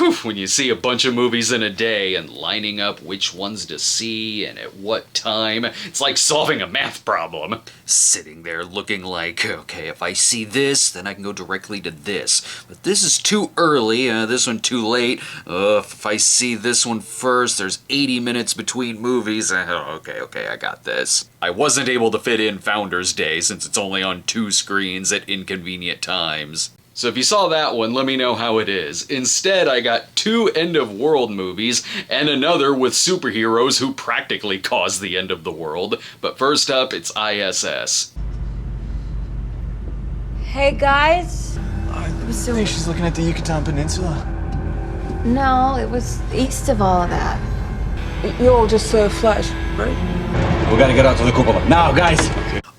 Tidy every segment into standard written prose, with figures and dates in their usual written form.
Whew, when you see a bunch of movies in a day and lining up which ones to see and at what time, it's like solving a math problem. Sitting there looking like, okay, if I see this, then I can go directly to this. But this is too early, this one too late. If I see this one first, there's 80 minutes between movies. Okay, I got this. I wasn't able to fit in Founders Day since it's only on 2 screens at inconvenient times. So if you saw that one, let me know how it is. Instead, I got 2 end-of-world movies and another with superheroes who practically cause the end of the world. But first up, it's I.S.S. Hey guys. I think she's looking at the Yucatan Peninsula. No, it was east of all of that. You're just Flash, right? We gotta get out to the cupola. Now, guys!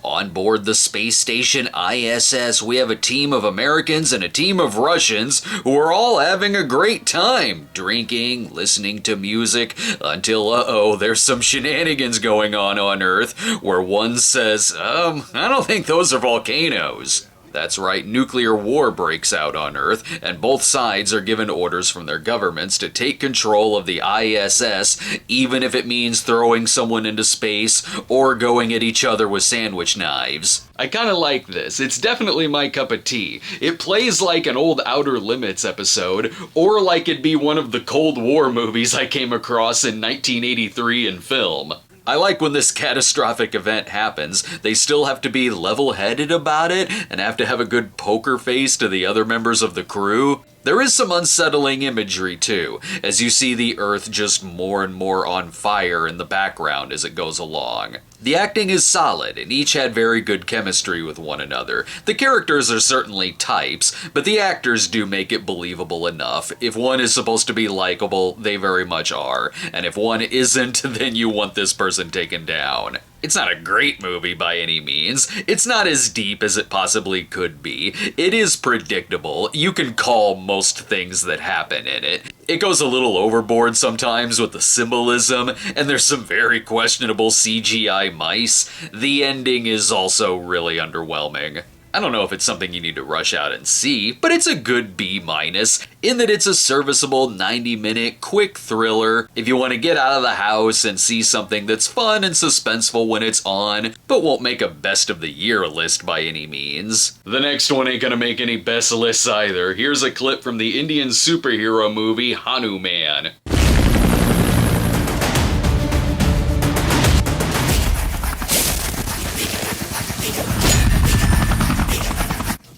On board the space station ISS, we have a team of Americans and a team of Russians who are all having a great time, drinking, listening to music, until, there's some shenanigans going on Earth, where one says, I don't think those are volcanoes. That's right, nuclear war breaks out on Earth, and both sides are given orders from their governments to take control of the ISS, even if it means throwing someone into space or going at each other with sandwich knives. I kinda like this. It's definitely my cup of tea. It plays like an old Outer Limits episode, or like it'd be one of the Cold War movies I came across in 1983 in film. I like when this catastrophic event happens, they still have to be level-headed about it and have to have a good poker face to the other members of the crew. There is some unsettling imagery too, as you see the Earth just more and more on fire in the background as it goes along. The acting is solid, and each had very good chemistry with one another. The characters are certainly types, but the actors do make it believable enough. If one is supposed to be likable, they very much are, and if one isn't, then you want this person taken down. It's not a great movie by any means. It's not as deep as it possibly could be. It is predictable. You can call most things that happen in it. It goes a little overboard sometimes with the symbolism, and there's some very questionable CGI mice. The ending is also really underwhelming. I don't know if it's something you need to rush out and see, but it's a good B- in that it's a serviceable 90-minute quick thriller if you want to get out of the house and see something that's fun and suspenseful when it's on, but won't make a best of the year list by any means. The next one ain't gonna make any best lists either. Here's a clip from the Indian superhero movie HanuMan.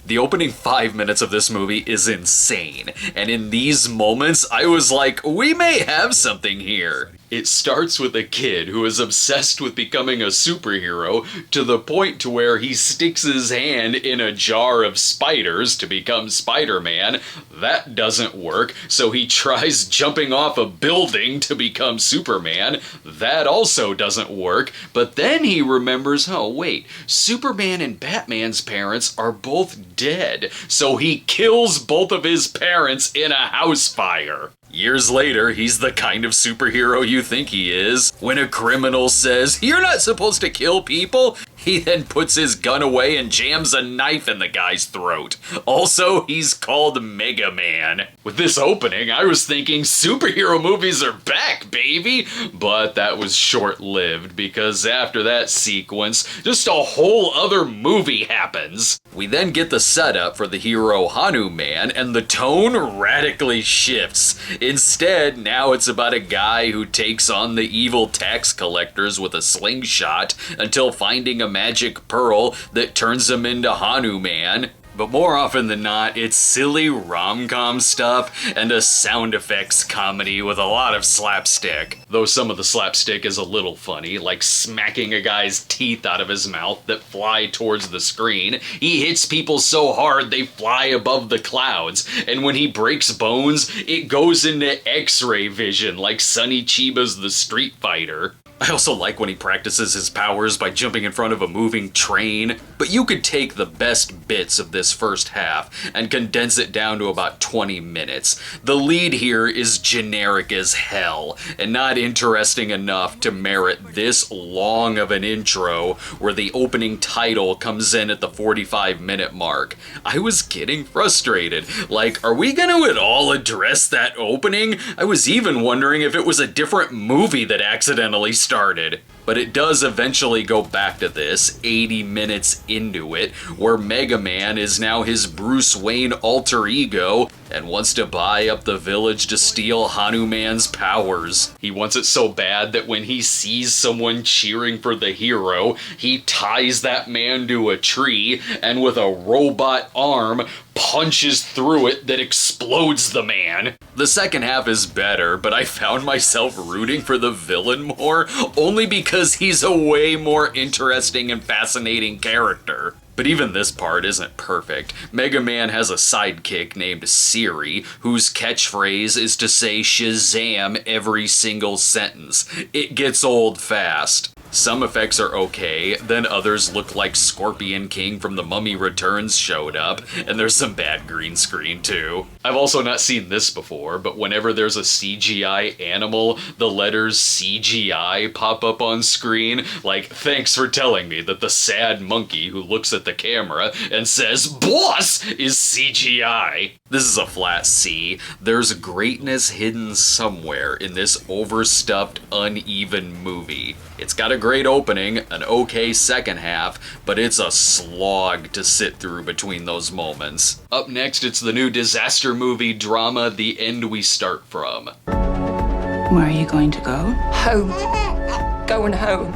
The opening 5 minutes of this movie is insane, and in these moments, I was like, we may have something here. It starts with a kid who is obsessed with becoming a superhero to the point to where he sticks his hand in a jar of spiders to become Spider-Man. That doesn't work, so he tries jumping off a building to become Superman. That also doesn't work, but then he remembers, oh wait, Superman and Batman's parents are both dead, so he kills both of his parents in a house fire. Years later, he's the kind of superhero you think he is. When a criminal says, "You're not supposed to kill people," he then puts his gun away and jams a knife in the guy's throat. Also, he's called Mega Man. With this opening, I was thinking superhero movies are back, baby! But that was short-lived, because after that sequence, just a whole other movie happens. We then get the setup for the hero Hanu Man, and the tone radically shifts. Instead, now it's about a guy who takes on the evil tax collectors with a slingshot until finding a magic pearl that turns him into Hanu Man. But more often than not, it's silly rom-com stuff and a sound effects comedy with a lot of slapstick. Though some of the slapstick is a little funny, like smacking a guy's teeth out of his mouth that fly towards the screen. He hits people so hard they fly above the clouds, and when he breaks bones, it goes into X-ray vision like Sonny Chiba's The Street Fighter. I also like when he practices his powers by jumping in front of a moving train. But you could take the best bits of this first half and condense it down to about 20 minutes. The lead here is generic as hell and not interesting enough to merit this long of an intro where the opening title comes in at the 45-minute mark. I was getting frustrated. Like, are we gonna at all address that opening? I was even wondering if it was a different movie that accidentally started. But it does eventually go back to this, 80 minutes into it, where Mega Man is now his Bruce Wayne alter ego and wants to buy up the village to steal HanuMan's powers. He wants it so bad that when he sees someone cheering for the hero, he ties that man to a tree and with a robot arm punches through it that explodes the man. The second half is better, but I found myself rooting for the villain more, only because he's a way more interesting and fascinating character. But even this part isn't perfect. Mega Man has a sidekick named Siri, whose catchphrase is to say Shazam every single sentence. It gets old fast. Some effects are okay, then others look like Scorpion King from The Mummy Returns showed up, and there's some bad green screen too. I've also not seen this before, but whenever there's a CGI animal, the letters CGI pop up on screen, like, thanks for telling me that the sad monkey who looks at the camera and says, "Boss!" is CGI. This is a flat C. There's greatness hidden somewhere in this overstuffed, uneven movie. It's got a great opening, an okay second half, but it's a slog to sit through between those moments. Up next, it's the new disaster movie drama, The End We Start From. Where are you going to go? Home. Going home.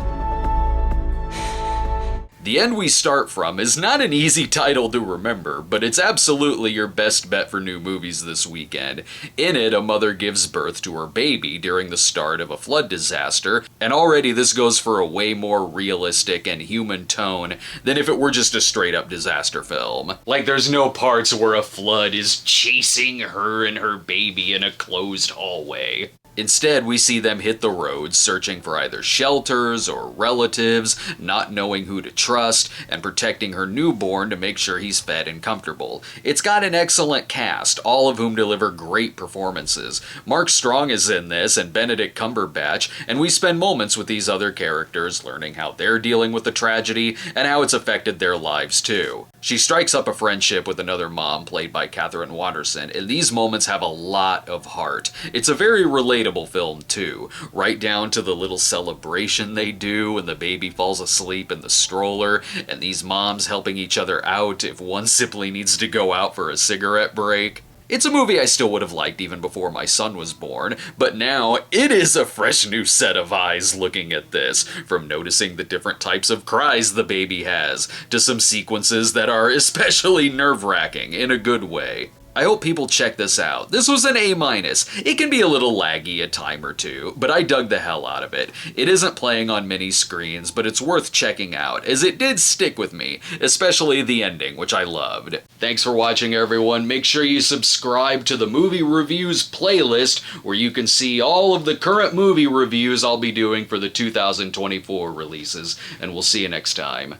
The End We Start From is not an easy title to remember, but it's absolutely your best bet for new movies this weekend. In it, a mother gives birth to her baby during the start of a flood disaster, and already this goes for a way more realistic and human tone than if it were just a straight-up disaster film. Like, there's no parts where a flood is chasing her and her baby in a closed hallway. Instead, we see them hit the road searching for either shelters or relatives, not knowing who to trust, and protecting her newborn to make sure he's fed and comfortable. It's got an excellent cast, all of whom deliver great performances. Mark Strong is in this, and Benedict Cumberbatch, and we spend moments with these other characters learning how they're dealing with the tragedy and how it's affected their lives too. She strikes up a friendship with another mom played by Katherine Waterston, and these moments have a lot of heart. It's a very relatable film too, right down to the little celebration they do when the baby falls asleep in the stroller, and these moms helping each other out if one sibling needs to go out for a cigarette break. It's a movie I still would have liked even before my son was born, but now it is a fresh new set of eyes looking at this, from noticing the different types of cries the baby has, to some sequences that are especially nerve-wracking in a good way. I hope people check this out. This was an A-. It can be a little laggy a time or two, but I dug the hell out of it. It isn't playing on many screens, but it's worth checking out, as it did stick with me, especially the ending, which I loved. Thanks for watching, everyone. Make sure you subscribe to the Movie Reviews playlist, where you can see all of the current movie reviews I'll be doing for the 2024 releases, and we'll see you next time.